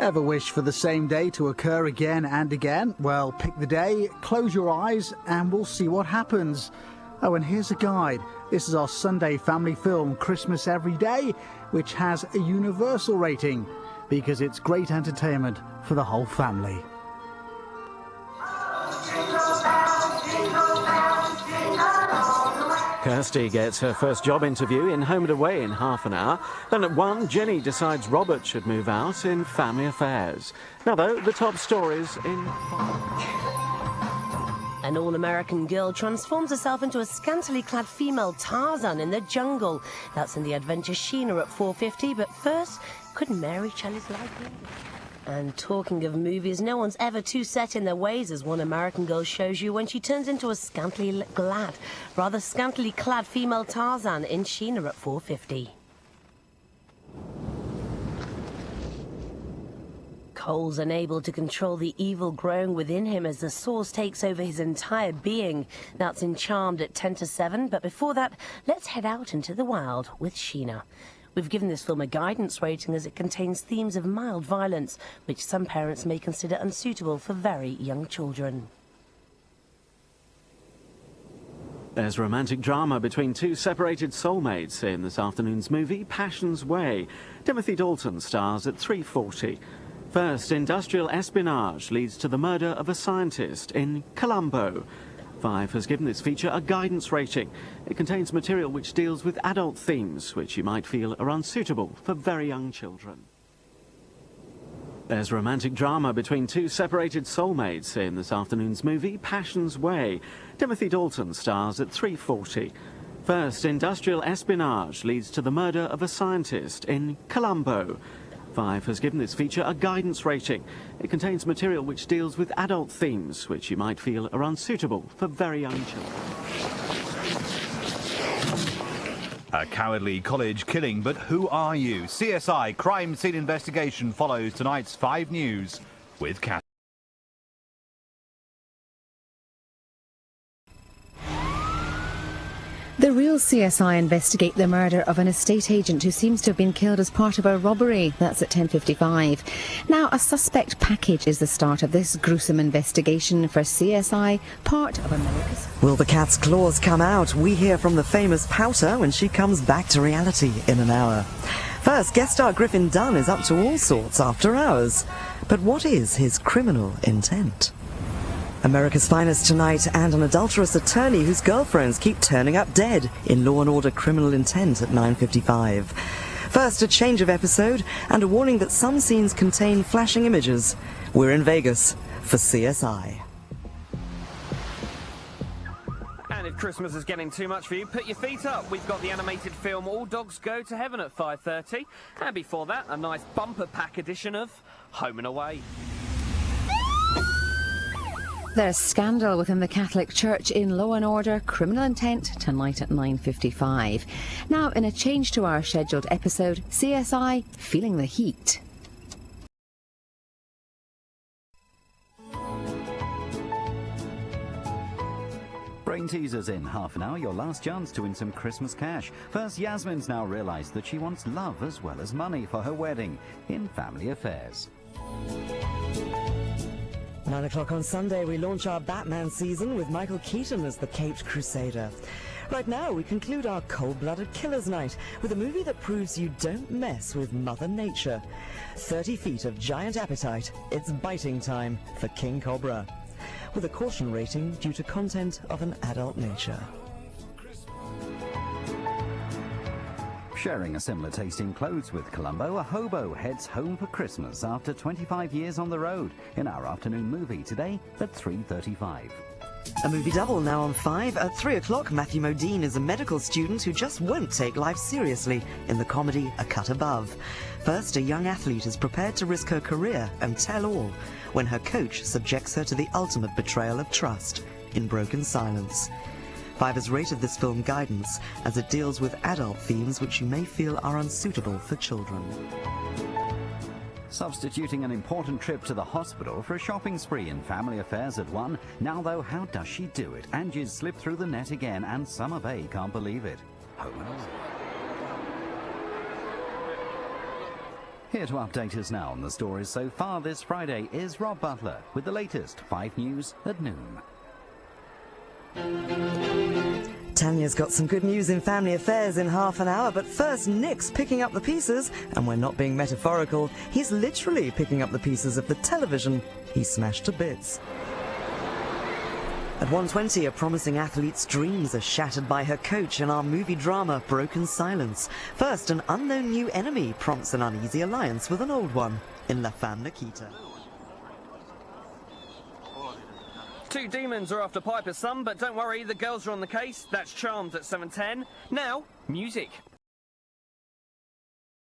Ever wish for the same day to occur again and again? Well, pick the day, close your eyes, and we'll see what happens. Oh, and here's a guide. This is our Sunday family film, Christmas Every Day, which has a universal rating because it's great entertainment for the whole family. Kirsty gets her first job interview in Home and Away in half an hour. Then at 1, Jenny decides Robert should move out in Family Affairs. Now, though, the top stories in... An all-American girl transforms herself into a scantily clad female Tarzan in the jungle. That's in the adventure Sheena at 4:50. But first, could Mary Shelley's life be? And talking of movies, no one's ever too set in their ways, as one American girl shows you when she turns into a scantily clad female Tarzan in Sheena at 4:50. Cole's unable to control the evil growing within him as the source takes over his entire being. That's in Charmed at 10:07, but before that, let's head out into the wild with Sheena. We've given this film a guidance rating as it contains themes of mild violence, which some parents may consider unsuitable for very young children. There's romantic drama between two separated soulmates in this afternoon's movie, Passion's Way. Timothy Dalton stars at 3:40. First, industrial espionage leads to the murder of a scientist in Colombo. 5 has given this feature a guidance rating. It contains material which deals with adult themes, which you might feel are unsuitable for very young children. There's romantic drama between two separated soulmates in this afternoon's movie, Passion's Way. Timothy Dalton stars at 3:40. First, industrial espionage leads to the murder of a scientist in Colombo. 5 has given this feature a guidance rating. It contains material which deals with adult themes, which you might feel are unsuitable for very young children. A cowardly college killing, but who are you? CSI crime scene investigation follows tonight's 5 News with Kat. The real CSI investigate the murder of an estate agent who seems to have been killed as part of a robbery. That's at 10:55. Now, a suspect package is the start of this gruesome investigation for CSI, part of America's... Will the cat's claws come out? We hear from the famous Pouter when she comes back to reality in an hour. First, guest star Griffin Dunn is up to all sorts after hours. But what is his criminal intent? America's Finest tonight, and an adulterous attorney whose girlfriends keep turning up dead in Law & Order Criminal Intent at 9:55. First, a change of episode and a warning that some scenes contain flashing images. We're in Vegas for CSI. And if Christmas is getting too much for you, put your feet up. We've got the animated film All Dogs Go to Heaven at 5:30. And before that, a nice bumper pack edition of Home and Away. There's scandal within the Catholic Church in Law & Order Criminal Intent tonight at 9:55. Now, in a change to our scheduled episode, CSI feeling the heat. Brain teasers in half an hour, your last chance to win some Christmas cash. First, Yasmin's now realised that she wants love as well as money for her wedding in Family Affairs. 9 o'clock on Sunday, we launch our Batman season with Michael Keaton as the Caped Crusader. Right now, we conclude our cold-blooded killer's night with a movie that proves you don't mess with Mother Nature. 30 feet of giant appetite. It's biting time for King Cobra, with a caution rating due to content of an adult nature. Sharing a similar taste in clothes with Columbo, a hobo heads home for Christmas after 25 years on the road in our afternoon movie today at 3:35. A movie double now on 5. At 3 o'clock, Matthew Modine is a medical student who just won't take life seriously in the comedy A Cut Above. First, a young athlete is prepared to risk her career and tell all when her coach subjects her to the ultimate betrayal of trust in Broken Silence. 5 has rated this film guidance as it deals with adult themes which you may feel are unsuitable for children. Substituting an important trip to the hospital for a shopping spree in Family Affairs at 1. Now though, how does she do it? Angie's slipped through the net again and Summer Bay can't believe it. Home and Away. Here to update us now on the stories so far this Friday is Rob Butler with the latest 5 News at noon. Tanya's got some good news in family affairs in half an hour, but first Nick's picking up the pieces, and we're not being metaphorical, he's literally picking up the pieces of the television he smashed to bits. At 1:20, a promising athlete's dreams are shattered by her coach in our movie drama Broken Silence. First, an unknown new enemy prompts an uneasy alliance with an old one in La Femme Nikita. 2 demons are after Piper's son, but don't worry, the girls are on the case. That's Charmed at 7:10. Now, music.